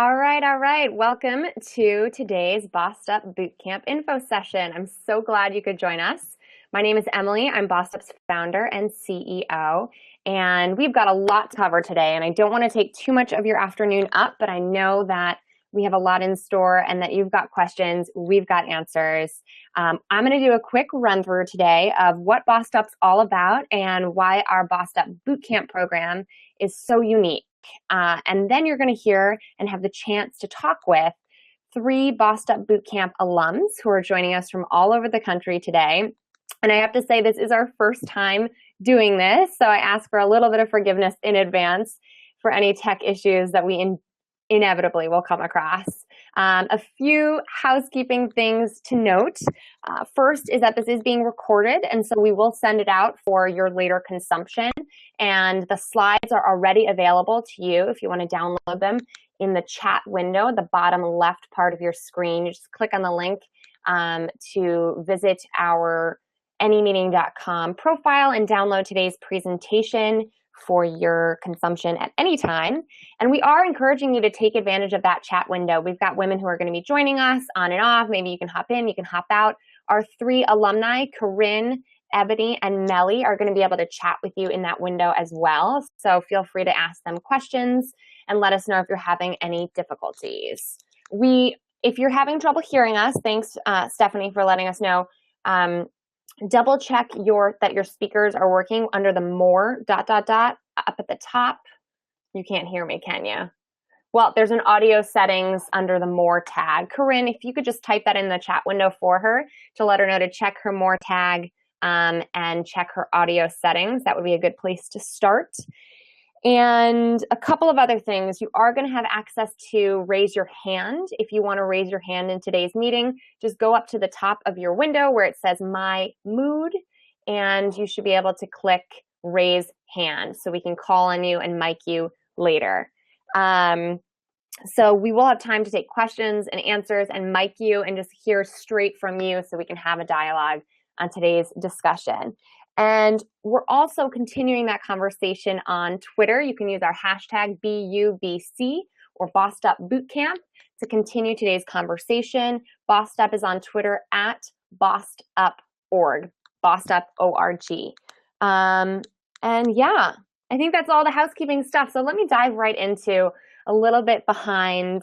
All right. Welcome to today's Bossed Up Bootcamp info session. I'm so glad you could join us. My name is Emily. I'm Bossed Up's founder and CEO, and we've got a lot to cover today, and I don't want to take too much of your afternoon up, but I know that we have a lot in store and that you've got questions, we've got answers. I'm going to do a quick run through today of what Bossed Up's all about and why our Bossed Up Bootcamp program is so unique. And then you're going to hear and have the chance to talk with 3 Bossed Up Bootcamp alums who are joining us from all over the country today. And I have to say, this is our first time doing this, so I ask for a little bit of forgiveness in advance for any tech issues that we inevitably will come across. A few housekeeping things to note. First is that this is being recorded, and so we will send it out for your later consumption. And the slides are already available to you if you want to download them in the chat window at the bottom left part of your screen. You just click on the link to visit our anymeeting.com profile and download today's presentation for your consumption at any time. And we are encouraging you to take advantage of that chat window. We've got women who are going to be joining us on and off. Maybe you can hop in, you can hop out. Our 3 alumni, Corinne, Ebony, and Melly, are going to be able to chat with you in that window as well. So feel free to ask them questions and let us know if you're having any difficulties. If you're having trouble hearing us, thanks, Stephanie, for letting us know. Double check that your speakers are working under the more ... up at the top. You can't hear me, can you? Well, there's an audio settings under the more tag. Corinne, if you could just type that in the chat window for her to let her know to check her more tag and check her audio settings. That would be a good place to start. And a couple of other things. You are going to have access to raise your hand. If you want to raise your hand in today's meeting, just go up to the top of your window where it says My Mood, and you should be able to click Raise Hand so we can call on you and mic you later. So we will have time to take questions and answers and mic you and just hear straight from you so we can have a dialogue on today's discussion. And we're also continuing that conversation on Twitter. You can use our hashtag BUBC or Bossed Up Bootcamp to continue today's conversation. Bossed Up is on Twitter at BossedUp.org, Bossed Up O-R-G. And yeah, I think that's all the housekeeping stuff. So let me dive right into a little bit behind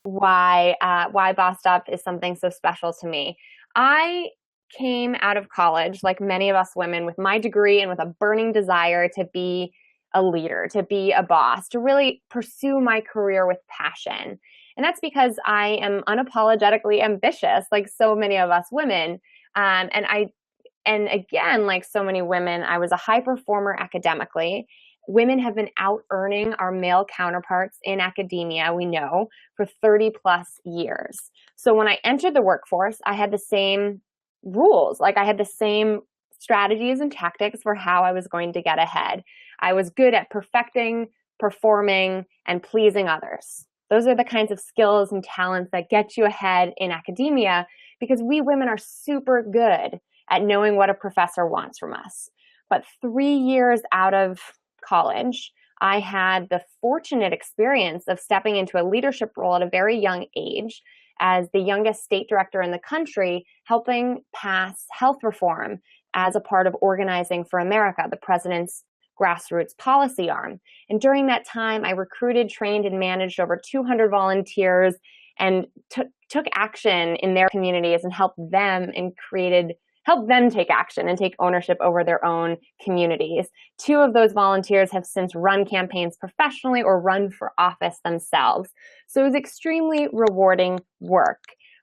why Bossed Up is something so special to me. I came out of college, like many of us women, with my degree and with a burning desire to be a leader, to be a boss, to really pursue my career with passion. And that's because I am unapologetically ambitious, like so many of us women. And again, like so many women, I was a high performer academically. Women have been out earning our male counterparts in academia, we know, for 30 plus years. So when I entered the workforce, I had the same rules. Like I had the same strategies and tactics for how I was going to get ahead. I was good at perfecting, performing, and pleasing others. Those are the kinds of skills and talents that get you ahead in academia because we women are super good at knowing what a professor wants from us. But 3 years out of college, I had the fortunate experience of stepping into a leadership role at a very young age as the youngest state director in the country, helping pass health reform as a part of Organizing for America, the president's grassroots policy arm. And during that time, I recruited, trained, and managed over 200 volunteers and took action in their communities and helped them take action and take ownership over their own communities. 2 of those volunteers have since run campaigns professionally or run for office themselves. So it was extremely rewarding work.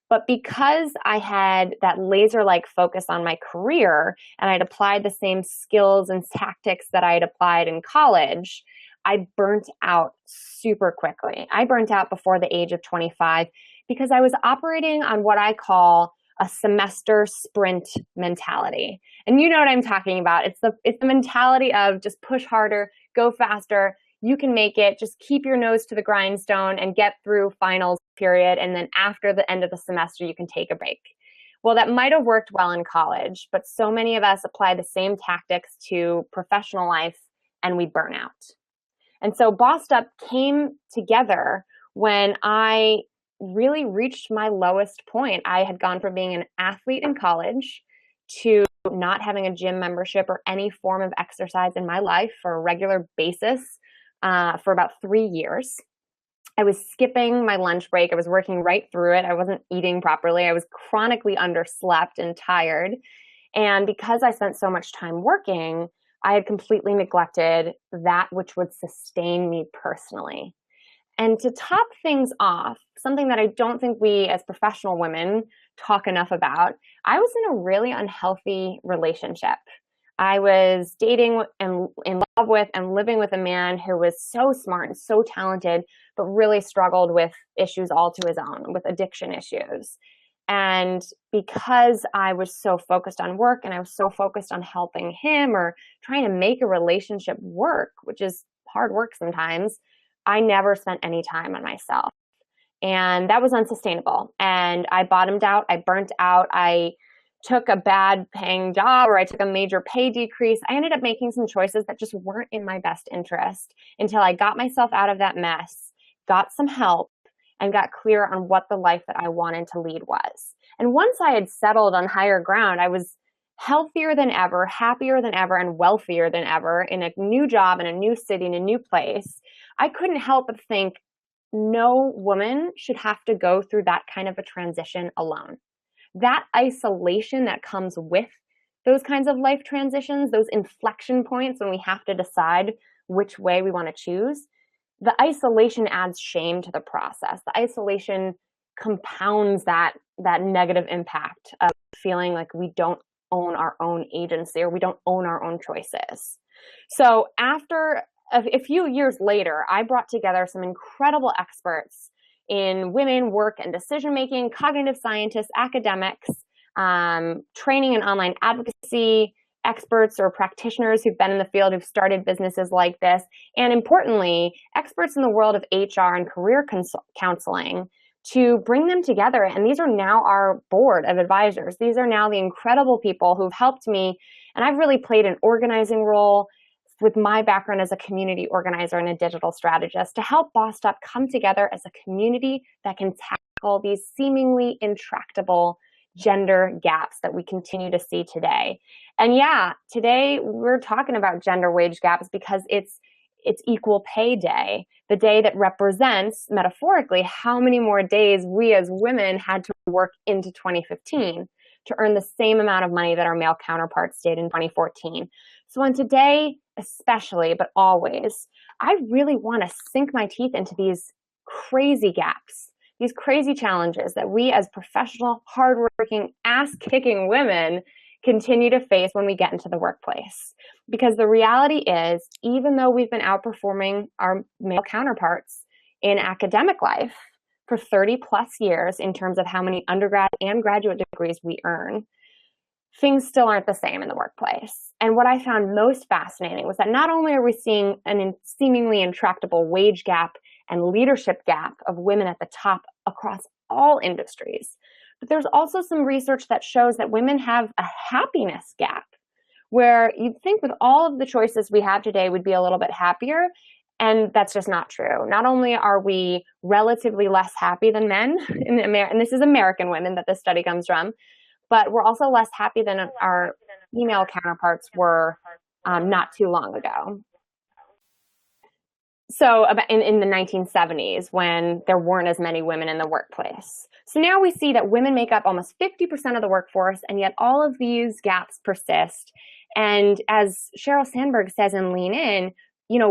But because I had that laser-like focus on my career and I'd applied the same skills and tactics that I had applied in college, I burnt out super quickly. I burnt out before the age of 25 because I was operating on what I call a semester sprint mentality. And you know what I'm talking about. It's the mentality of just push harder, go faster, you can make it, just keep your nose to the grindstone and get through finals period. And then after the end of the semester, you can take a break. Well, that might have worked well in college, but so many of us apply the same tactics to professional life and we burn out. And so Bossed Up came together when I really reached my lowest point. I had gone from being an athlete in college to not having a gym membership or any form of exercise in my life for a regular basis for about 3 years. I was skipping my lunch break. I was working right through it. I wasn't eating properly. I was chronically underslept and tired. And because I spent so much time working, I had completely neglected that which would sustain me personally. And to top things off, something that I don't think we as professional women talk enough about, I was in a really unhealthy relationship. I was dating and in love with and living with a man who was so smart and so talented, but really struggled with issues all to his own, with addiction issues. And because I was so focused on work and I was so focused on helping him or trying to make a relationship work, which is hard work sometimes, I never spent any time on myself. And that was unsustainable. And I bottomed out. I burnt out. I took a bad paying job, or I took a major pay decrease. I ended up making some choices that just weren't in my best interest until I got myself out of that mess, got some help, and got clear on what the life that I wanted to lead was. And once I had settled on higher ground, I was healthier than ever, happier than ever, and wealthier than ever in a new job, in a new city, in a new place. I couldn't help but think, no woman should have to go through that kind of a transition alone. That isolation that comes with those kinds of life transitions, those inflection points when we have to decide which way we want to choose, the isolation adds shame to the process. The isolation compounds that negative impact of feeling like we don't own our own agency or we don't own our own choices. So after a few years later, I brought together some incredible experts in women, work, and decision-making, cognitive scientists, academics, training and online advocacy experts or practitioners who've been in the field, who've started businesses like this, and importantly, experts in the world of HR and career counseling to bring them together. And these are now our board of advisors. These are now the incredible people who've helped me. And I've really played an organizing role with my background as a community organizer and a digital strategist to help Bossed Up come together as a community that can tackle these seemingly intractable gender gaps that we continue to see today. And yeah, today we're talking about gender wage gaps because it's equal pay day, the day that represents metaphorically how many more days we as women had to work into 2015 to earn the same amount of money that our male counterparts did in 2014. So on today, especially, but always, I really want to sink my teeth into these crazy gaps, these crazy challenges that we as professional, hardworking, ass-kicking women continue to face when we get into the workplace. Because the reality is, even though we've been outperforming our male counterparts in academic life for 30 plus years in terms of how many undergrad and graduate degrees we earn, things still aren't the same in the workplace. And what I found most fascinating was that not only are we seeing an seemingly intractable wage gap and leadership gap of women at the top across all industries, but there's also some research that shows that women have a happiness gap, where you'd think with all of the choices we have today, we'd be a little bit happier. And that's just not true. Not only are we relatively less happy than men, and this is American women that this study comes from, but we're also less happy than our female counterparts were not too long ago. So in the 1970s, when there weren't as many women in the workplace. So now we see that women make up almost 50% of the workforce, and yet all of these gaps persist. And as Sheryl Sandberg says in Lean In,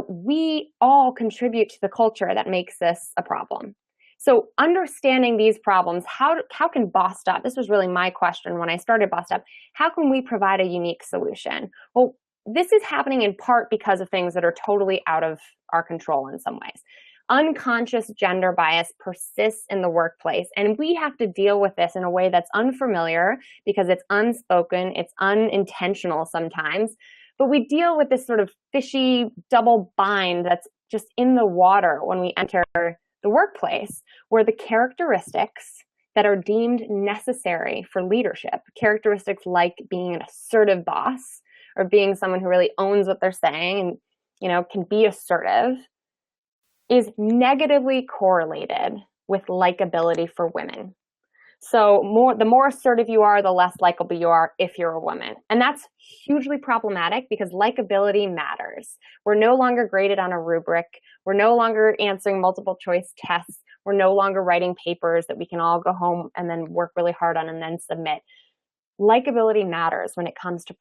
we all contribute to the culture that makes this a problem. So understanding these problems, how can Bossed Up, this was really my question when I started Bossed Up, how can we provide a unique solution? Well, this is happening in part because of things that are totally out of our control in some ways. Unconscious gender bias persists in the workplace, and we have to deal with this in a way that's unfamiliar because it's unspoken, it's unintentional sometimes, but we deal with this sort of fishy double bind that's just in the water when we enter the workplace, where the characteristics that are deemed necessary for leadership, characteristics like being an assertive boss or being someone who really owns what they're saying and, can be assertive, is negatively correlated with likability for women. So the more assertive you are, the less likable you are if you're a woman. And that's hugely problematic because likability matters. We're no longer graded on a rubric. We're no longer answering multiple choice tests. We're no longer writing papers that we can all go home and then work really hard on and then submit. Likability matters when it comes to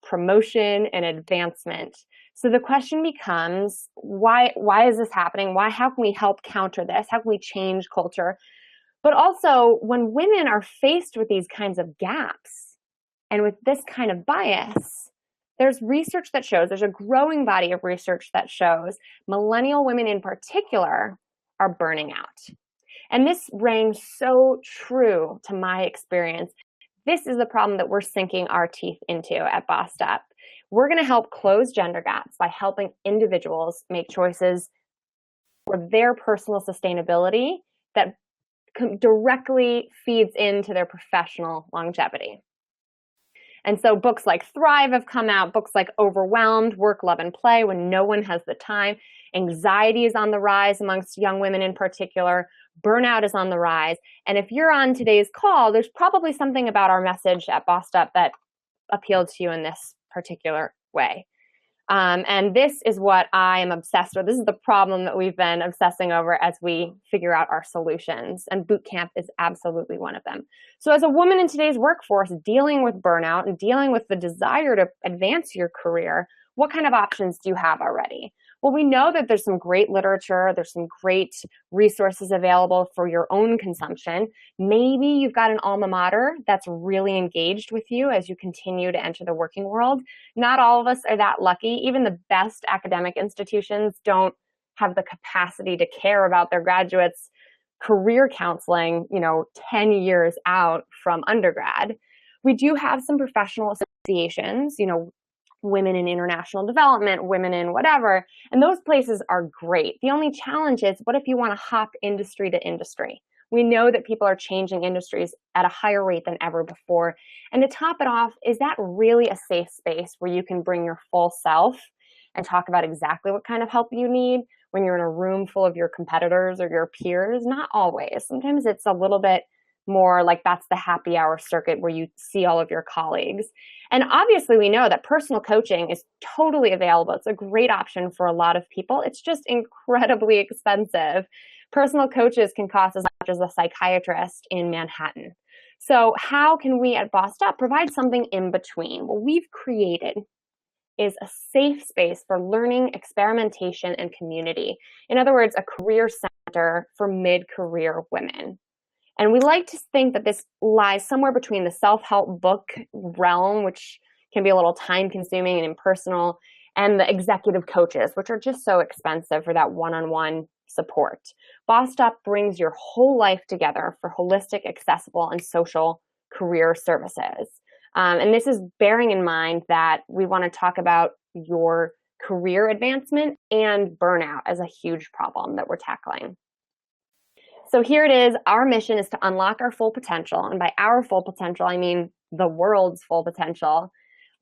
promotion and advancement. So the question becomes, why is this happening? How can we help counter this? How can we change culture? But also, when women are faced with these kinds of gaps and with this kind of bias, there's research that shows, there's a growing body of research that shows millennial women in particular are burning out. And this rang so true to my experience. This is the problem that we're sinking our teeth into at Bossed Up. We're going to help close gender gaps by helping individuals make choices for their personal sustainability that directly feeds into their professional longevity. And so books like Thrive have come out, books like Overwhelmed, Work, Love, and Play When No One Has the Time. Anxiety is on the rise amongst young women in particular. Burnout is on the rise. And if you're on today's call, there's probably something about our message at Bossed Up that appealed to you in this particular way. And this is what I am obsessed with. This is the problem that we've been obsessing over as we figure out our solutions. And bootcamp is absolutely one of them. So as a woman in today's workforce, dealing with burnout and dealing with the desire to advance your career, what kind of options do you have already? Well, we know that there's some great literature, there's some great resources available for your own consumption. Maybe you've got an alma mater that's really engaged with you as you continue to enter the working world. Not all of us are that lucky. Even the best academic institutions don't have the capacity to care about their graduates' career counseling, 10 years out from undergrad. We do have some professional associations, Women in International Development, Women in whatever, and those places are great. The only challenge is, what if you want to hop industry to industry? We know that people are changing industries at a higher rate than ever before. And to top it off, is that really a safe space where you can bring your full self and talk about exactly what kind of help you need when you're in a room full of your competitors or your peers? Not always. Sometimes it's a little bit more like that's the happy hour circuit where you see all of your colleagues. And obviously we know that personal coaching is totally available. It's a great option for a lot of people. It's just incredibly expensive. Personal coaches can cost as much as a psychiatrist in Manhattan. So how can we at Bossed Up provide something in between? What we've created is a safe space for learning, experimentation, and community. In other words, a career center for mid-career women. And we like to think that this lies somewhere between the self-help book realm, which can be a little time-consuming and impersonal, and the executive coaches, which are just so expensive for that one-on-one support. Bossed Up brings your whole life together for holistic, accessible, and social career services. And this is bearing in mind that we want to talk about your career advancement and burnout as a huge problem that we're tackling. So here it is. Our mission is to unlock our full potential. And by our full potential, I mean the world's full potential,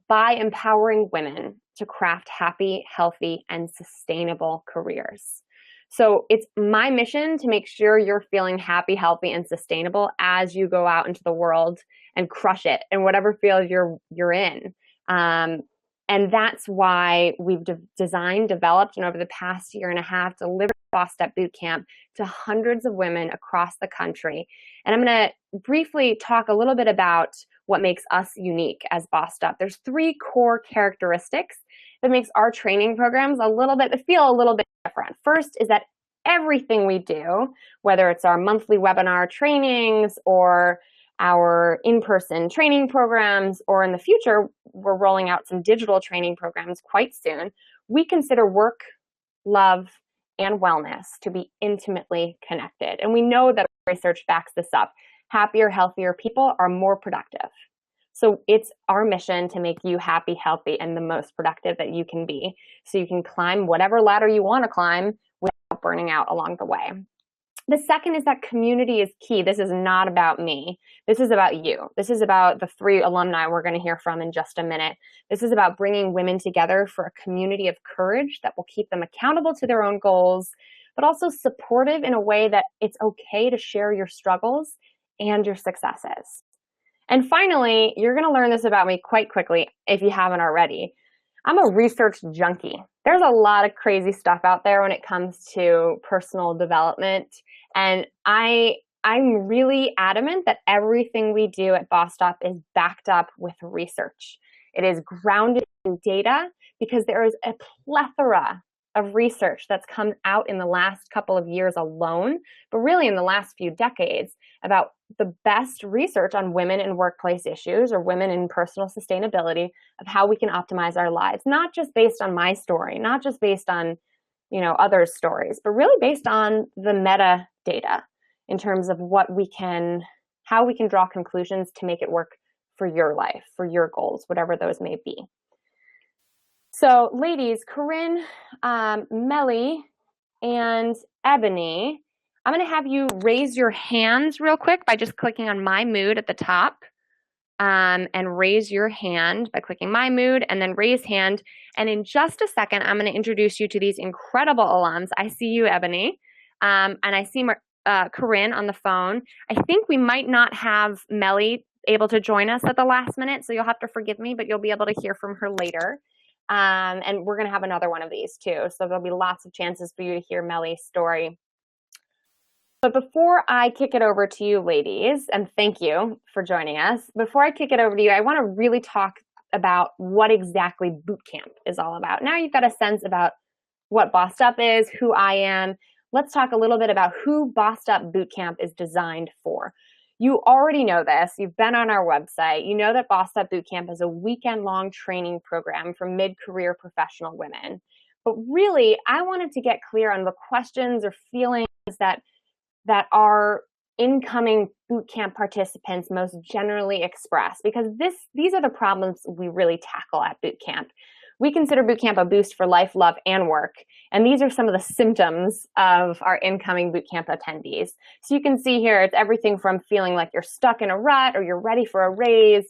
by empowering women to craft happy, healthy, and sustainable careers. So it's my mission to make sure you're feeling happy, healthy, and sustainable as you go out into the world and crush it in whatever field you're in. And that's why we've designed, developed, and over the past year and a half, delivered Bossed Up Bootcamp to hundreds of women across the country. And I'm going to briefly talk a little bit about what makes us unique as Bossed Up. There's 3 core characteristics that makes our training programs feel a little bit different. First is that everything we do, whether it's our monthly webinar trainings or our in-person training programs, or in the future, we're rolling out some digital training programs quite soon, we consider work, love, and wellness to be intimately connected. And we know that research backs this up. Happier, healthier people are more productive. So it's our mission to make you happy, healthy, and the most productive that you can be, so you can climb whatever ladder you want to climb without burning out along the way. The second is that community is key. This is not about me. This is about you. This is about the 3 alumni we're going to hear from in just a minute. This is about bringing women together for a community of courage that will keep them accountable to their own goals, but also supportive in a way that it's okay to share your struggles and your successes. And finally, you're going to learn this about me quite quickly if you haven't already. I'm a research junkie. There's a lot of crazy stuff out there when it comes to personal development. And I'm really adamant that everything we do at Bossed Up is backed up with research. It is grounded in data because there is a plethora of research that's come out in the last couple of years alone, but really in the last few decades, about the best research on women in workplace issues or women in personal sustainability, of how we can optimize our lives, not just based on my story, not just based on, others' stories, but really based on the meta data in terms of how we can draw conclusions to make it work for your life, for your goals, whatever those may be. So ladies, Corinne, Melly, and Ebony, I'm going to have you raise your hands real quick by just clicking on My Mood at the top, and raise your hand by clicking My Mood and then raise hand. And in just a second, I'm going to introduce you to these incredible alums. I see you, Ebony, and I see Corinne on the phone. I think we might not have Melly able to join us at the last minute, so you'll have to forgive me, but you'll be able to hear from her later. And we're going to have another one of these too. So there'll be lots of chances for you to hear Melly's story. But before I kick it over to you, ladies, and thank you for joining us, before I kick it over to you, I want to really talk about what exactly bootcamp is all about. Now you've got a sense about what Bossed Up is, who I am. Let's talk a little bit about who Bossed Up Bootcamp is designed for. You already know this. You've been on our website. You know that Bossed Up Bootcamp is a weekend-long training program for mid-career professional women. But really, I wanted to get clear on the questions or feelings that our incoming bootcamp participants most generally express, because these are the problems we really tackle at bootcamp. We consider bootcamp a boost for life, love, and work. And these are some of the symptoms of our incoming bootcamp attendees. So you can see here, it's everything from feeling like you're stuck in a rut, or you're ready for a raise,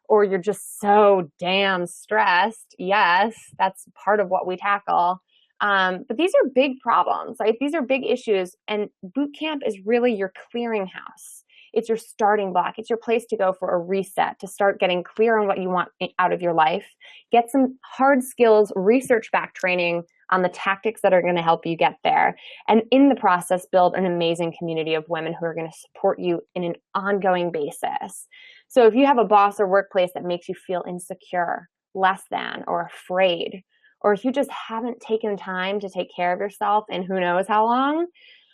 or you're just so damn stressed. Yes, that's part of what we tackle. But these are big problems, right? These are big issues. And bootcamp is really your clearinghouse. It's your starting block. It's your place to go for a reset, to start getting clear on what you want out of your life, get some hard skills, research-backed training on the tactics that are going to help you get there. And in the process, build an amazing community of women who are going to support you in an ongoing basis. So if you have a boss or workplace that makes you feel insecure, less than, or afraid, or if you just haven't taken time to take care of yourself in who knows how long,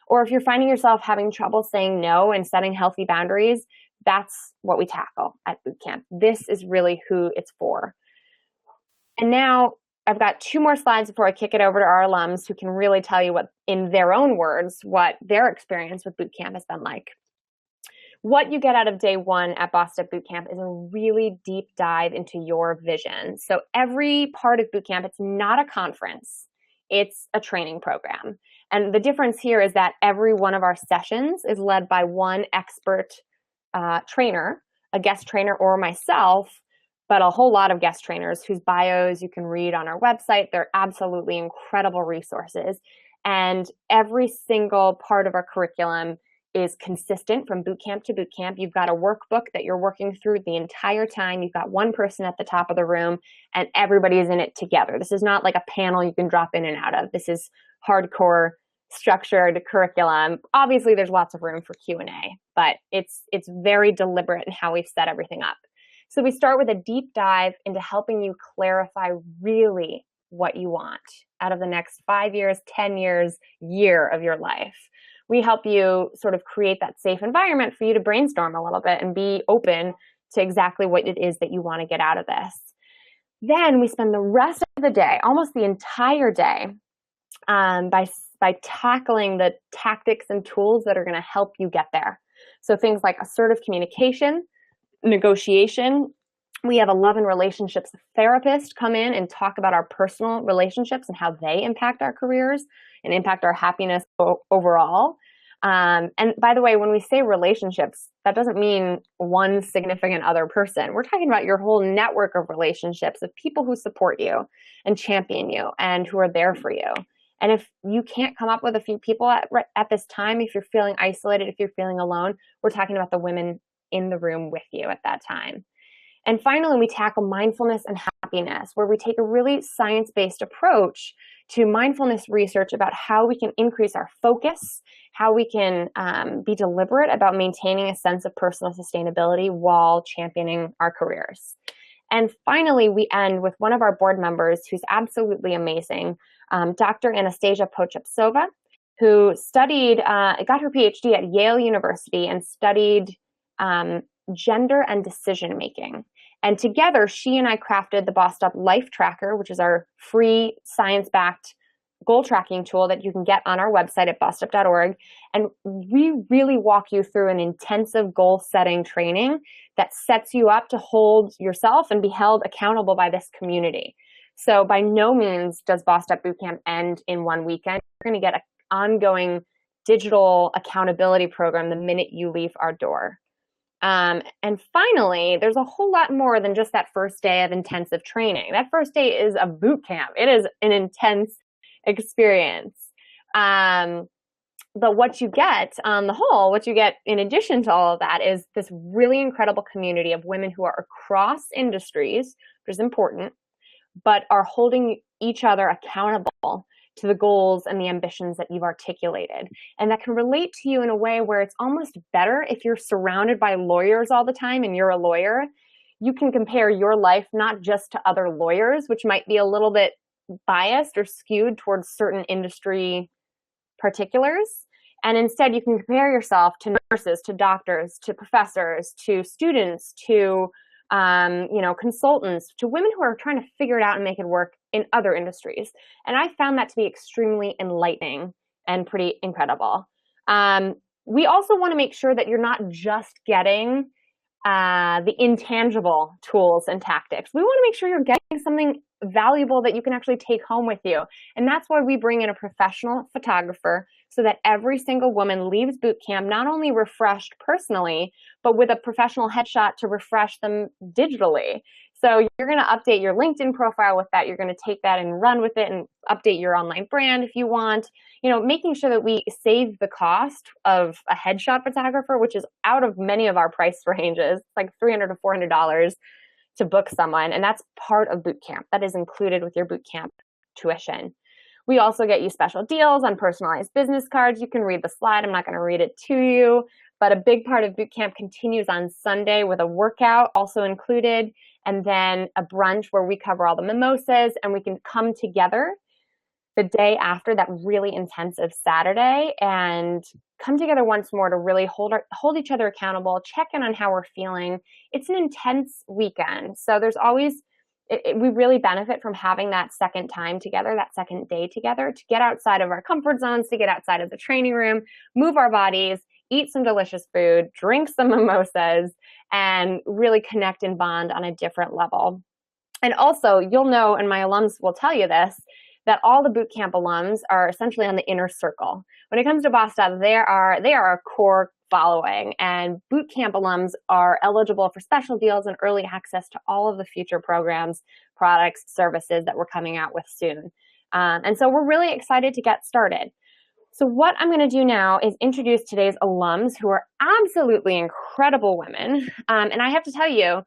or if you're finding yourself having trouble saying no and setting healthy boundaries, that's what we tackle at bootcamp. This is really who it's for. And now I've got 2 more slides before I kick it over to our alums who can really tell you what, in their own words, what their experience with bootcamp has been like. What you get out of day 1 at Bossed Up Bootcamp is a really deep dive into your vision. So every part of bootcamp, it's not a conference, it's a training program. And the difference here is that every one of our sessions is led by one expert trainer, a guest trainer or myself, but a whole lot of guest trainers whose bios you can read on our website. They're absolutely incredible resources. And every single part of our curriculum is consistent from bootcamp to bootcamp. You've got a workbook that you're working through the entire time. You've got one person at the top of the room and everybody's in it together. This is not like a panel you can drop in and out of. This is hardcore structured curriculum. Obviously, there's lots of room for Q&A, but it's very deliberate in how we've set everything up. So we start with a deep dive into helping you clarify really what you want out of the next 5 years, 10 years, year of your life. We help you sort of create that safe environment for you to brainstorm a little bit and be open to exactly what it is that you want to get out of this. Then we spend the rest of the day, almost the entire day, by tackling the tactics and tools that are going to help you get there. So things like assertive communication, negotiation. We have a love and relationships therapist come in and talk about our personal relationships and how they impact our careers and impact our happiness overall. And by the way, when we say relationships, that doesn't mean one significant other person. We're talking about your whole network of relationships of people who support you and champion you and who are there for you And if you can't come up with a few people at this time, if you're feeling isolated, if you're feeling alone, we're talking about the women in the room with you at that time. And finally, we tackle mindfulness and happiness, where we take a really science-based approach to mindfulness research about how we can increase our focus, how we can be deliberate about maintaining a sense of personal sustainability while championing our careers. And finally, we end with one of our board members who's absolutely amazing, Dr. Anastasia Pochapsova, who got her PhD at Yale University and studied gender and decision making. And together, she and I crafted the Bossed Up Life Tracker, which is our free science-backed goal tracking tool that you can get on our website at bossedup.org. And we really walk you through an intensive goal setting training that sets you up to hold yourself and be held accountable by this community. So by no means does Bossed Up Bootcamp end in one weekend. You're going to get an ongoing digital accountability program the minute you leave our door. And finally, there's a whole lot more than just that first day of intensive training. That first day is a boot camp. It is an intense experience. But what you get on the whole, what you get in addition to all of that is this really incredible community of women who are across industries, which is important, but are holding each other accountable to the goals and the ambitions that you've articulated. And that can relate to you in a way where it's almost better if you're surrounded by lawyers all the time and you're a lawyer. You can compare your life not just to other lawyers, which might be a little bit biased or skewed towards certain industry particulars. And instead, you can compare yourself to nurses, to doctors, to professors, to students, to consultants, to women who are trying to figure it out and make it work in other industries. And I found that to be extremely enlightening and pretty incredible. We also want to make sure that you're not just getting the intangible tools and tactics. We want to make sure you're getting something valuable that you can actually take home with you. And that's why we bring in a professional photographer so that every single woman leaves boot camp not only refreshed personally, but with a professional headshot to refresh them digitally. So you're going to update your LinkedIn profile with that. You're going to take that and run with it and update your online brand if you want. Making sure that we save the cost of a headshot photographer, which is out of many of our price ranges, like $300 to $400 to book someone. And that's part of boot camp. That is included with your boot camp tuition. We also get you special deals on personalized business cards. You can read the slide. I'm not going to read it to you, but a big part of boot camp continues on Sunday with a workout also included, and then a brunch where we cover all the mimosas and we can come together the day after that really intensive Saturday and come together once more to really hold each other accountable, check in on how we're feeling. It's an intense weekend. So there's always, we really benefit from having that second time together, that second day together, to get outside of our comfort zones, to get outside of the training room, move our bodies, eat some delicious food, drink some mimosas, and really connect and bond on a different level. And also, you'll know, and my alums will tell you this, that all the bootcamp alums are essentially on the inner circle. When it comes to Bossed Up, they are our core following, and bootcamp alums are eligible for special deals and early access to all of the future programs, products, services that we're coming out with soon. And so we're really excited to get started. So what I'm going to do now is introduce today's alums, who are absolutely incredible women. And I have to tell you,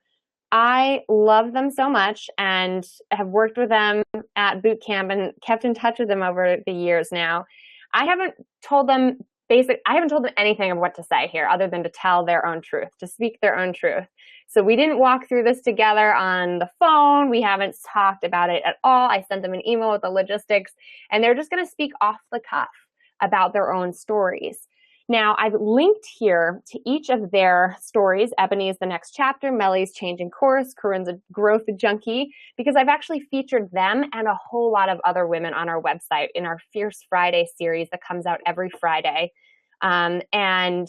I love them so much and have worked with them at boot camp and kept in touch with them over the years now. I haven't told them anything of what to say here other than to tell their own truth, to speak their own truth. So we didn't walk through this together on the phone. We haven't talked about it at all. I sent them an email with the logistics, and they're just going to speak off the cuff about their own stories. Now, I've linked here to each of their stories. Ebony is the next chapter, Melly's changing course, Corinne's a growth junkie, because I've actually featured them and a whole lot of other women on our website in our Fierce Friday series that comes out every Friday. And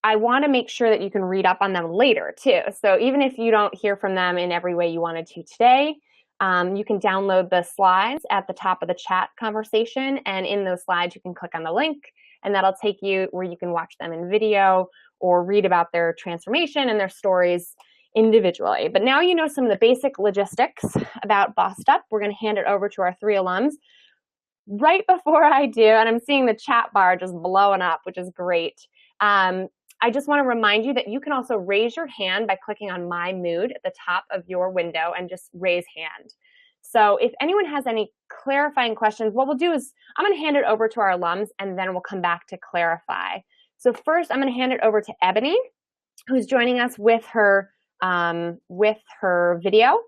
I want to make sure that you can read up on them later too. So even if you don't hear from them in every way you wanted to today, you can download the slides at the top of the chat conversation. And in those slides, you can click on the link, and that'll take you where you can watch them in video or read about their transformation and their stories individually. But now you know some of the basic logistics about Bossed Up. We're going to hand it over to our three alums. right before I do, and I'm seeing the chat bar just blowing up, which is great. I just want to remind you that you can also raise your hand by clicking on My Mood at the top of your window and just raise hand. So if anyone has any clarifying questions, what we'll do is I'm going to hand it over to our alums and then we'll come back to clarify. So first, I'm going to hand it over to Ebony, who's joining us with her video,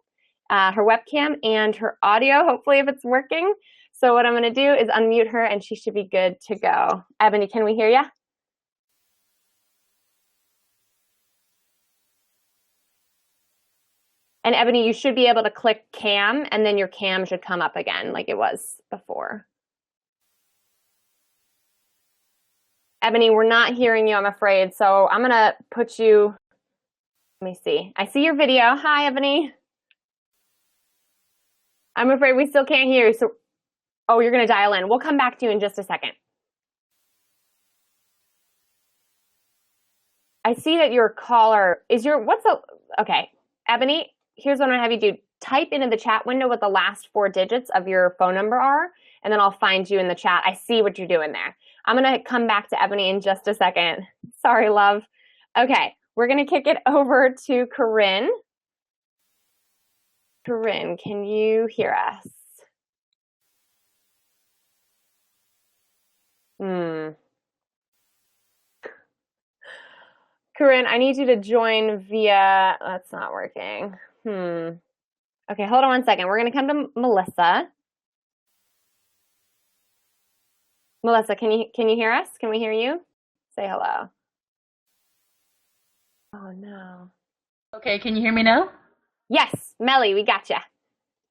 her webcam, and her audio, hopefully if it's working. So what I'm going to do is unmute her and she should be good to go. Ebony, can we hear you? And Ebony, you should be able to click cam and then your cam should come up again like it was before. Ebony, we're not hearing you, I'm afraid. So I'm going to put you, let me see. I see your video. Hi, Ebony. I'm afraid we still can't hear you. So, oh, you're going to dial in. We'll come back to you in just a second. I see that your caller is okay. Ebony, here's what I'm going to have you do. Type into the chat window what the last 4 digits of your phone number are, and then I'll find you in the chat. I see what you're doing there. I'm going to come back to Ebony in just a second. Sorry, love. Okay, we're going to kick it over to Corinne. Corinne, can you hear us? Corinne, I need you to join via, that's not working. Okay, hold on one second. We're going to come to Melissa. Melissa, can you hear us? Can we hear you? Say hello. Oh, no. Okay, can you hear me now? Yes, Melly, we got you.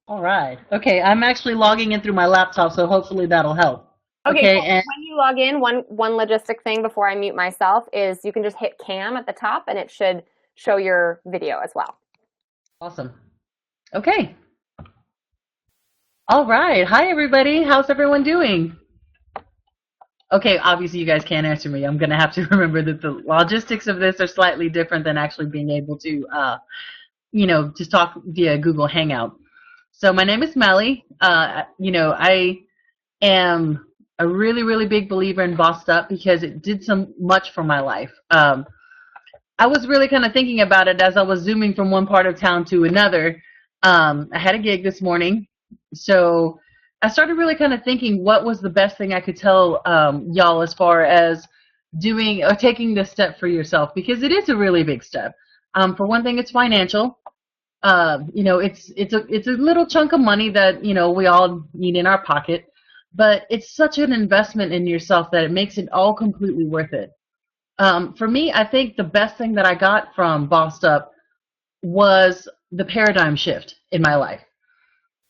All right. Okay, I'm actually logging in through my laptop, so hopefully that'll help. Okay, so when you log in, one logistic thing before I mute myself is you can just hit cam at the top and it should show your video as well. Awesome. Okay. All right. Hi, everybody. How's everyone doing? Okay, obviously you guys can't answer me. I'm going to have to remember that the logistics of this are slightly different than actually being able to, just talk via Google Hangout. So my name is Emilie. I am a really, really big believer in Bossed Up because it did so much for my life. I was really kind of thinking about it as I was zooming from one part of town to another. I had a gig this morning, so I started really kind of thinking what was the best thing I could tell y'all as far as doing or taking this step for yourself, because it is a really big step. For one thing, it's financial. It's a little chunk of money that we all need in our pocket, but it's such an investment in yourself that it makes it all completely worth it. For me, I think the best thing that I got from Bossed Up was the paradigm shift in my life.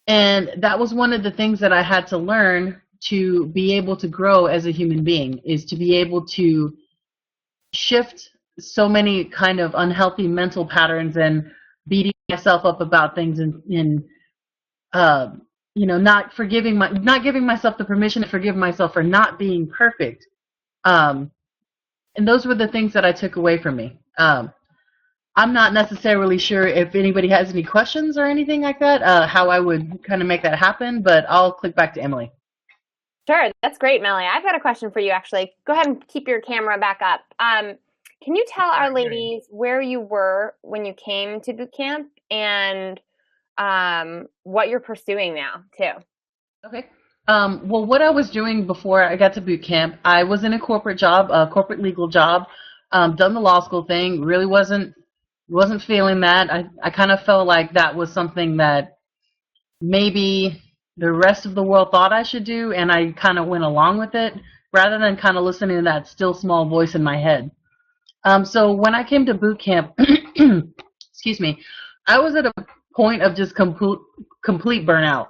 And that was one of the things that I had to learn to be able to grow as a human being, is to be able to shift so many kind of unhealthy mental patterns and beating myself up about things and not giving myself the permission to forgive myself for not being perfect. And those were the things that I took away from me. I'm not necessarily sure if anybody has any questions or anything like that, how I would kind of make that happen, but I'll click back to Emilie. Sure, that's great, Melly. I've got a question for you, actually. Go ahead and keep your camera back up. Can you tell our ladies where you were when you came to boot camp and what you're pursuing now, too? Okay. Well, what I was doing before I got to boot camp, I was in a corporate job, a corporate legal job, done the law school thing, really wasn't feeling that. I kind of felt like that was something that maybe the rest of the world thought I should do, and I kind of went along with it rather than kind of listening to that still small voice in my head. So when I came to boot camp, excuse me, I was at a point of just complete burnout.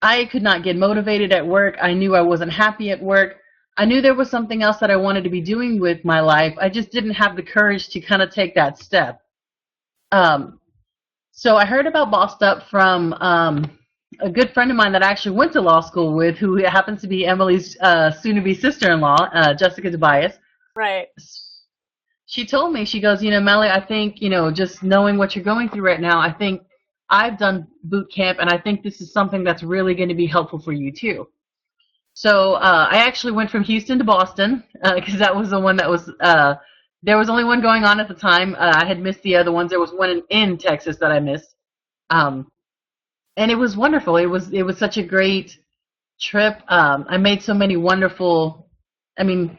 I could not get motivated at work. I knew I wasn't happy at work. I knew there was something else that I wanted to be doing with my life. I just didn't have the courage to kind of take that step. So I heard about Bossed Up from a good friend of mine that I actually went to law school with, who happens to be Emilie's soon-to-be sister-in-law, Jessica Tobias. Right. She told me, she goes, Melly, I think, just knowing what you're going through right now, I think I've done boot camp, and I think this is something that's really going to be helpful for you too. So I actually went from Houston to Boston because that was the one that was there was only one going on at the time. I had missed the other ones. There was one in Texas that I missed, um, and it was wonderful. It was such a great trip. I made so many wonderful. I mean,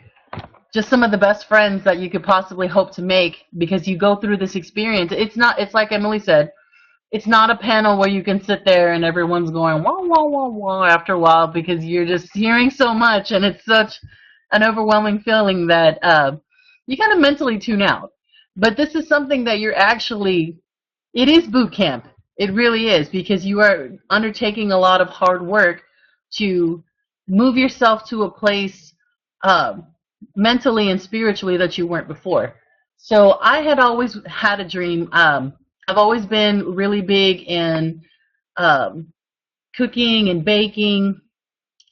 just some of the best friends that you could possibly hope to make because you go through this experience. It's not. It's like Emilie said. It's not a panel where you can sit there and everyone's going wah wah wah wah after a while because you're just hearing so much and it's such an overwhelming feeling that you kind of mentally tune out. But this is something that you're actually it is boot camp. It really is because you are undertaking a lot of hard work to move yourself to a place uh, mentally and spiritually that you weren't before. So I had always had a dream. I've always been really big in um, cooking and baking,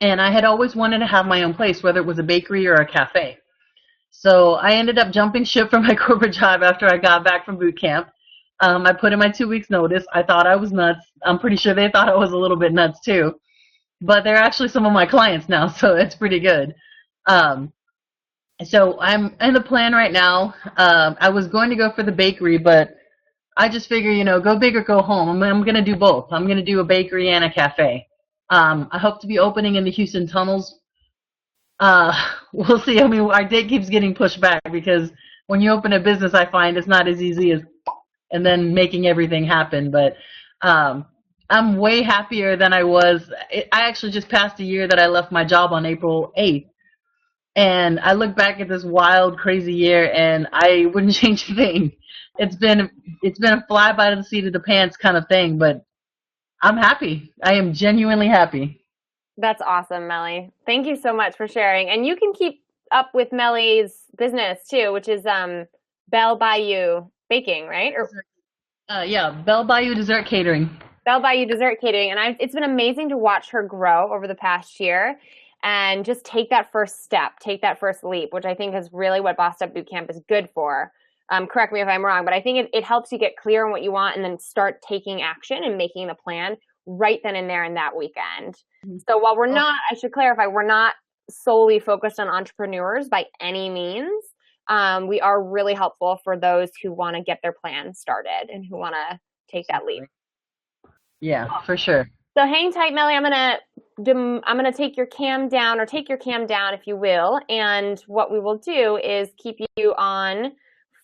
and I had always wanted to have my own place, whether it was a bakery or a cafe. So I ended up jumping ship from my corporate job after I got back from boot camp. I put in my 2 weeks notice. I thought I was nuts. I'm pretty sure they thought I was a little bit nuts too. But they're actually some of my clients now, so it's pretty good. Um, so I'm in the plan right now. I was going to go for the bakery, but I just figure, go big or go home. I'm going to do both. I'm going to do a bakery and a cafe. I hope to be opening in the Houston tunnels. Uh, we'll see. I mean, our date keeps getting pushed back because when you open a business, I find it's not as easy as and then making everything happen. But I'm way happier than I was. I actually just passed a year that I left my job on April 8th. And I look back at this wild, crazy year, and I wouldn't change a thing. It's been it's been a fly by the seat of the pants kind of thing, but I'm happy. I am genuinely happy. That's awesome, Melly. Thank you so much for sharing. And you can keep up with Melly's business too, which is Belle Bayou Baking, right? Or Yeah, Belle Bayou Dessert Catering. Belle Bayou Dessert Catering. And it's been amazing to watch her grow over the past year and just take that first step, take that first leap, which I think is really what Bossed Up Bootcamp is good for. Correct me if I'm wrong, but I think it helps you get clear on what you want and then start taking action and making the plan right then and there in that weekend. So while I should clarify, we're not solely focused on entrepreneurs by any means. We are really helpful for those who want to get their plan started and who want to take that leap. Yeah, for sure. So hang tight, Melly. I'm gonna take your cam down, or take your cam down, if you will. And what we will do is keep you on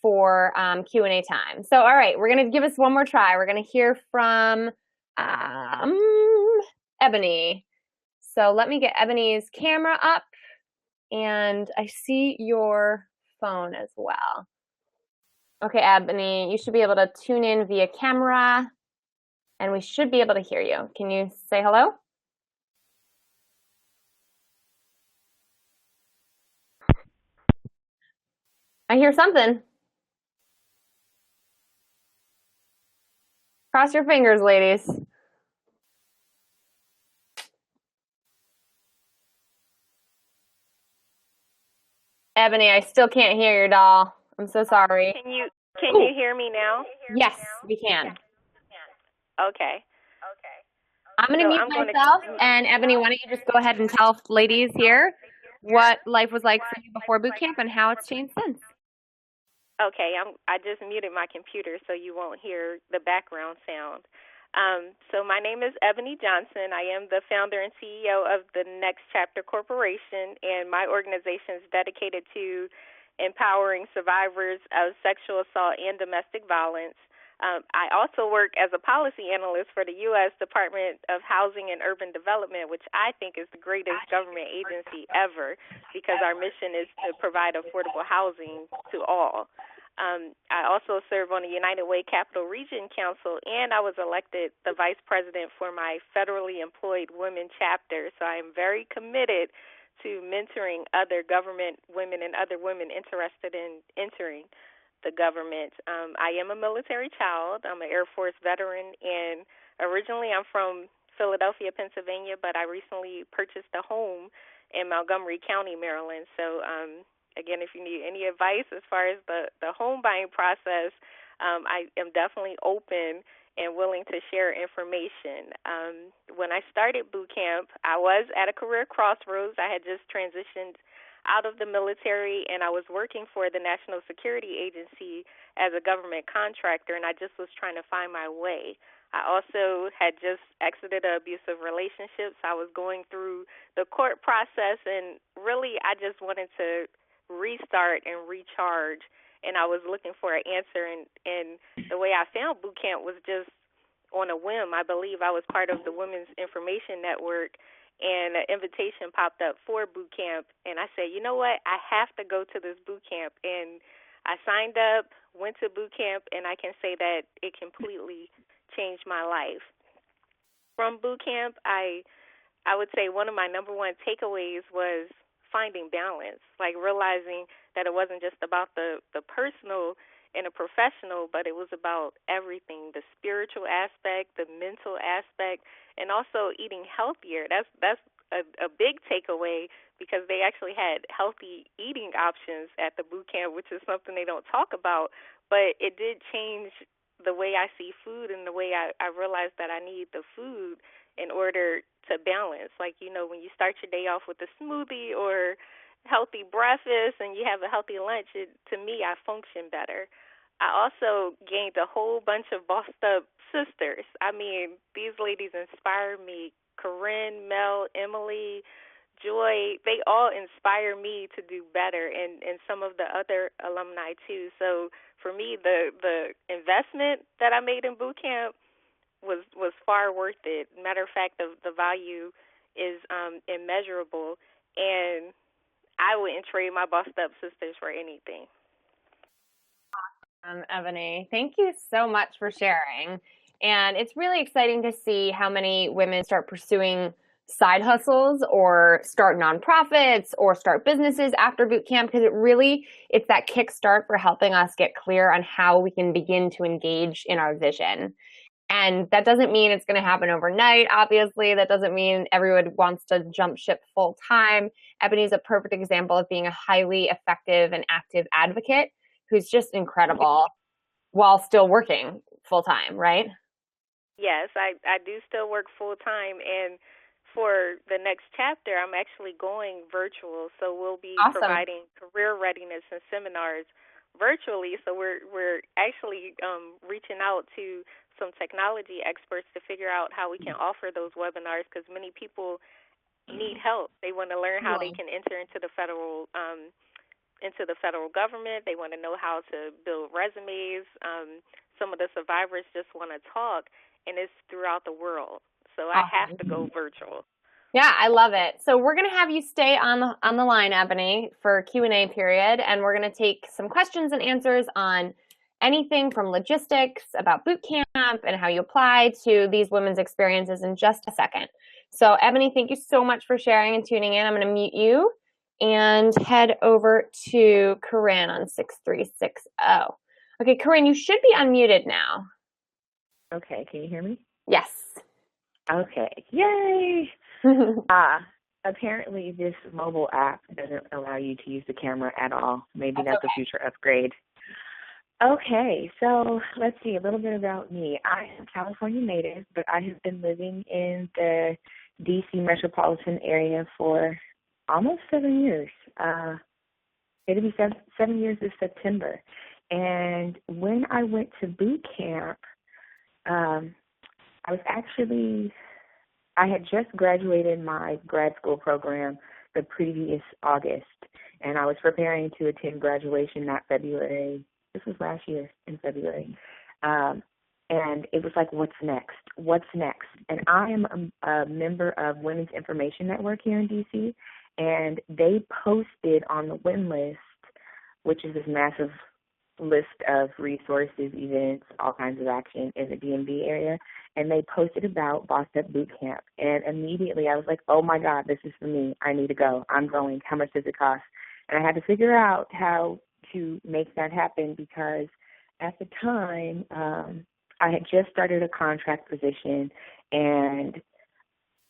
for Q&A time. So all right, we're gonna give us one more try. We're gonna hear from Ebony. So let me get Ebony's camera up, and I see your phone as well. Okay, Ebony, you should be able to tune in via camera, and we should be able to hear you. Can you say hello? I hear something. Cross your fingers, ladies. Ebony, I still can't hear your doll. I'm so sorry. Can you hear me now? Yes, we can. Okay. I'm going to mute myself, and Ebony, why don't you just go ahead and tell ladies here what life was like for you before boot camp and how it's changed since. Okay, I just muted my computer so you won't hear the background sound. So my name is Ebony Johnson. I am the founder and CEO of the Next Chapter Corporation, and my organization is dedicated to empowering survivors of sexual assault and domestic violence. I also work as a policy analyst for the U.S. Department of Housing and Urban Development, which I think is the greatest government agency ever because our mission is to provide affordable housing to all. I also serve on the United Way Capital Region Council, and I was elected the vice president for my federally employed women chapter. So I am very committed to mentoring other government women and other women interested in entering the government. I am a military child. I'm an Air Force veteran, and originally I'm from Philadelphia, Pennsylvania, but I recently purchased a home in Montgomery County, Maryland. So, again, if you need any advice as far as the home buying process, I am definitely open and willing to share information. When I started boot camp, I was at a career crossroads. I had just transitioned out of the military, and I was working for the National Security Agency as a government contractor, and I just was trying to find my way. I also had just exited an abusive relationship, so I was going through the court process, and really I just wanted to restart and recharge, and I was looking for an answer, and the way I found boot camp was just on a whim. I believe I was part of the Women's Information Network, and an invitation popped up for boot camp, and I said, you know what, I have to go to this boot camp, and I signed up, went to boot camp, and I can say that it completely changed my life. From boot camp, I would say one of my number one takeaways was finding balance, like realizing that it wasn't just about the personal and the professional, but it was about everything, the spiritual aspect, the mental aspect, and also eating healthier. That's a big takeaway, because they actually had healthy eating options at the boot camp, which is something they don't talk about, but it did change the way I see food and the way I realized that I need the food in order to balance. Like, you know, when you start your day off with a smoothie or healthy breakfast and you have a healthy lunch, to me, I function better. I also gained a whole bunch of bossed up sisters. I mean, these ladies inspire me. Corinne, Mel, Emily, Joy, they all inspire me to do better, and some of the other alumni too. So for me, the investment that I made in boot camp was far worth it. Matter of fact, the value is immeasurable, and I wouldn't trade my bossed up sisters for anything. Emilie, thank you so much for sharing. And it's really exciting to see how many women start pursuing side hustles or start nonprofits or start businesses after boot camp, because it's that kickstart for helping us get clear on how we can begin to engage in our vision. And that doesn't mean it's going to happen overnight. Obviously, that doesn't mean everyone wants to jump ship full time. Ebony is a perfect example of being a highly effective and active advocate who's just incredible while still working full time, right? Yes, I do still work full time, and for the next chapter, I'm actually going virtual. So we'll be Awesome. providing career readiness and seminars virtually. So we're actually reaching out to some technology experts to figure out how we can offer those webinars, because many people need help. They want to learn how they can enter into the federal government. They want to know how to build resumes. Some of the survivors just want to talk, and it's throughout the world. So I have to go virtual. Yeah, I love it. So we're going to have you stay on the line, Ebony, for Q&A period, and we're going to take some questions and answers on anything from logistics about boot camp and how you apply to these women's experiences in just a second. So Ebony, thank you so much for sharing and tuning in. I'm going to mute you and head over to Corinne on 6360. Okay, Corinne, you should be unmuted now. Okay, can you hear me? Yes. Okay, yay! Apparently this mobile app doesn't allow you to use the camera at all. Maybe that's a future upgrade. Okay, so let's see, a little bit about me. I am a California native, but I have been living in the D.C. metropolitan area for almost 7 years. It'll be 7 years this September. And when I went to boot camp, I had just graduated my grad school program the previous August, and I was preparing to attend graduation that February. This was last year in February. And it was like, what's next? What's next? And I am a member of Women's Information Network here in D.C., and they posted on the WIN list, which is this massive list of resources, events, all kinds of action in the DMV area, and they posted about Bossed Up Boot Camp. And immediately I was like, oh my God, this is for me. I need to go. I'm going. How much does it cost? And I had to figure out how to make that happen, because at the time I had just started a contract position, and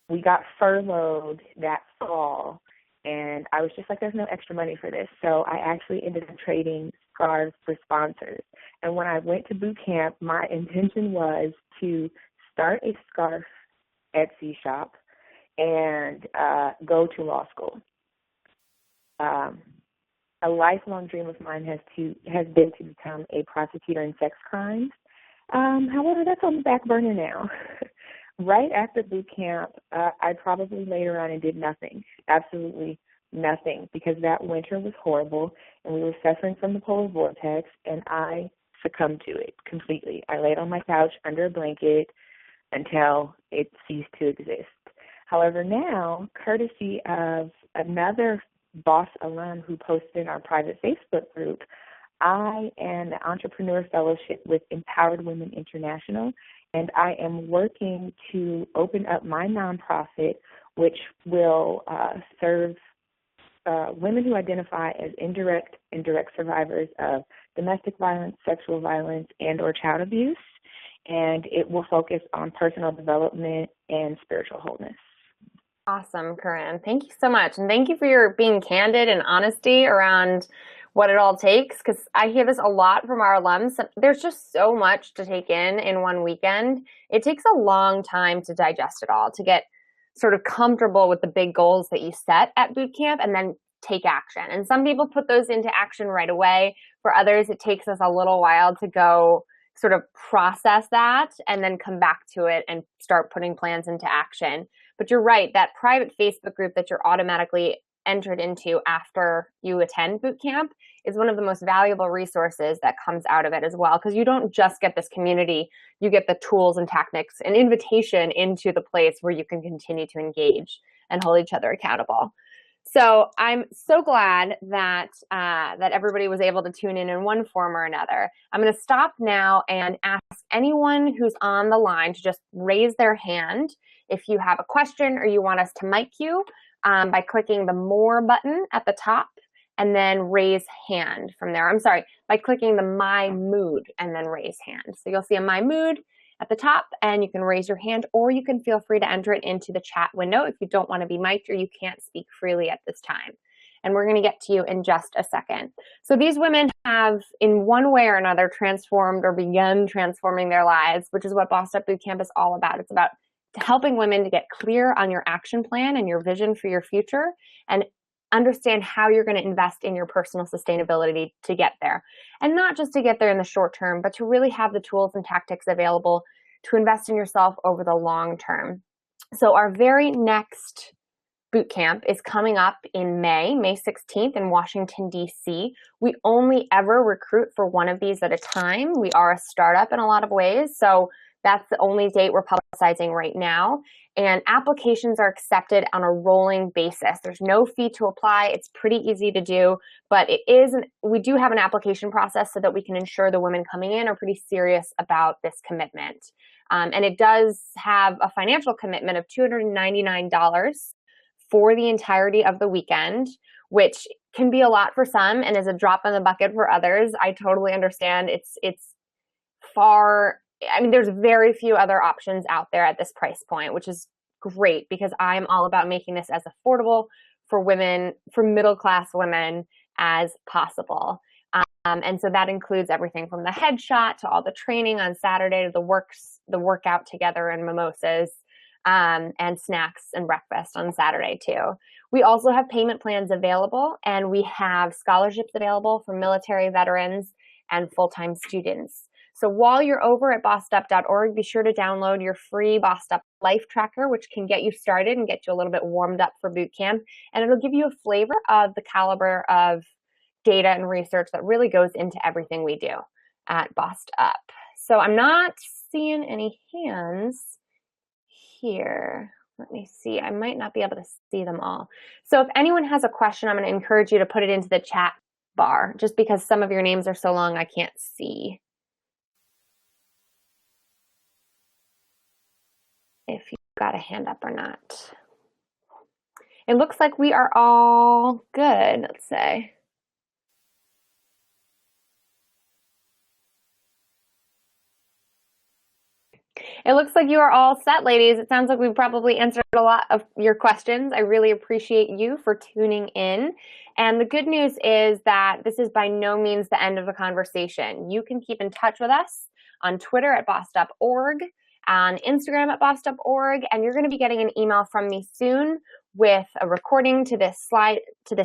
we got furloughed that fall. And I was just like, there's no extra money for this. So I actually ended up trading scarves for sponsors. And when I went to boot camp, my intention was to start a scarf Etsy shop and go to law school. A lifelong dream of mine has been to become a prosecutor in sex crimes. However, that's on the back burner now. Right after boot camp, I probably laid around and did nothing, absolutely nothing, because that winter was horrible and we were suffering from the polar vortex, and I succumbed to it completely. I laid on my couch under a blanket until it ceased to exist. However, now, courtesy of another Boss alum who posted in our private Facebook group, I am the Entrepreneur Fellowship with Empowered Women International, and I am working to open up my nonprofit, which will serve women who identify as indirect and direct survivors of domestic violence, sexual violence, and or child abuse, and it will focus on personal development and spiritual wholeness. Awesome, Corinne. Thank you so much. And thank you for your being candid and honesty around what it all takes, because I hear this a lot from our alums. There's just so much to take in one weekend. It takes a long time to digest it all, to get sort of comfortable with the big goals that you set at boot camp and then take action. And some people put those into action right away. For others, it takes us a little while to go sort of process that and then come back to it and start putting plans into action. But you're right, that private Facebook group that you're automatically entered into after you attend boot camp is one of the most valuable resources that comes out of it as well, because you don't just get this community, you get the tools and tactics and invitation into the place where you can continue to engage and hold each other accountable. So I'm so glad that that everybody was able to tune in one form or another. I'm going to stop now and ask anyone who's on the line to just raise their hand if you have a question or you want us to mic you by clicking the More button at the top and then raise hand from there. I'm sorry, by clicking the My Mood and then raise hand. So you'll see a My Mood at the top, and you can raise your hand, or you can feel free to enter it into the chat window if you don't want to be mic'd or you can't speak freely at this time. And we're going to get to you in just a second. So these women have, in one way or another, transformed or begun transforming their lives, which is what Bossed Up Bootcamp is all about. It's about helping women to get clear on your action plan and your vision for your future, and understand how you're going to invest in your personal sustainability to get there. And not just to get there in the short term, but to really have the tools and tactics available to invest in yourself over the long term. So our very next boot camp is coming up in May 16th in Washington, D.C. We only ever recruit for one of these at a time. We are a startup in a lot of ways, so that's the only date we're publicizing right now. And applications are accepted on a rolling basis. There's no fee to apply. It's pretty easy to do, but we do have an application process so that we can ensure the women coming in are pretty serious about this commitment. And it does have a financial commitment of $299 for the entirety of the weekend, which can be a lot for some and is a drop in the bucket for others. I totally understand. It's far. I mean, there's very few other options out there at this price point, which is great because I'm all about making this as affordable for women, for middle-class women as possible. And so that includes everything from the headshot to all the training on Saturday to the workout together and mimosas, and snacks and breakfast on Saturday too. We also have payment plans available, and we have scholarships available for military veterans and full-time students. So while you're over at bossedup.org, be sure to download your free Bossed Up Life Tracker, which can get you started and get you a little bit warmed up for boot camp. And it'll give you a flavor of the caliber of data and research that really goes into everything we do at Bossed Up. So I'm not seeing any hands here. Let me see. I might not be able to see them all. So if anyone has a question, I'm going to encourage you to put it into the chat bar, just because some of your names are so long I can't see if you've got a hand up or not. It looks like we are all good, let's say. It looks like you are all set, ladies. It sounds like we've probably answered a lot of your questions. I really appreciate you for tuning in. And the good news is that this is by no means the end of the conversation. You can keep in touch with us on Twitter at bossedup.org, on Instagram at bossedup.org, and you're going to be getting an email from me soon with a recording to this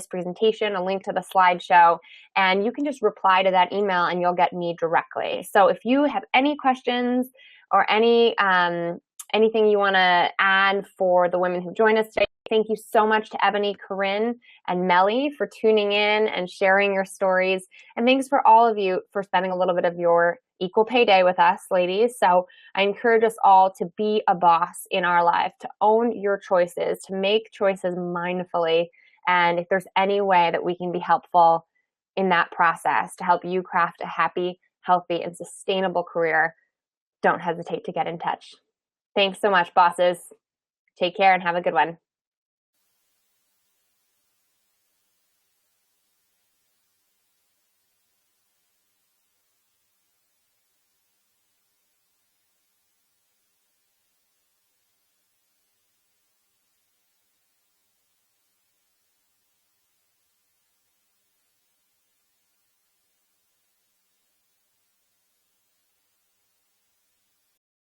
presentation, a link to the slideshow, and you can just reply to that email and you'll get me directly. So if you have any questions or anything you want to add for the women who joined us today, thank you so much to Ebony, Corinne, and Melly for tuning in and sharing your stories. And thanks for all of you for spending a little bit of your equal pay day with us, ladies. So I encourage us all to be a boss in our life, to own your choices, to make choices mindfully. And if there's any way that we can be helpful in that process to help you craft a happy, healthy, and sustainable career, don't hesitate to get in touch. Thanks so much, bosses. Take care and have a good one.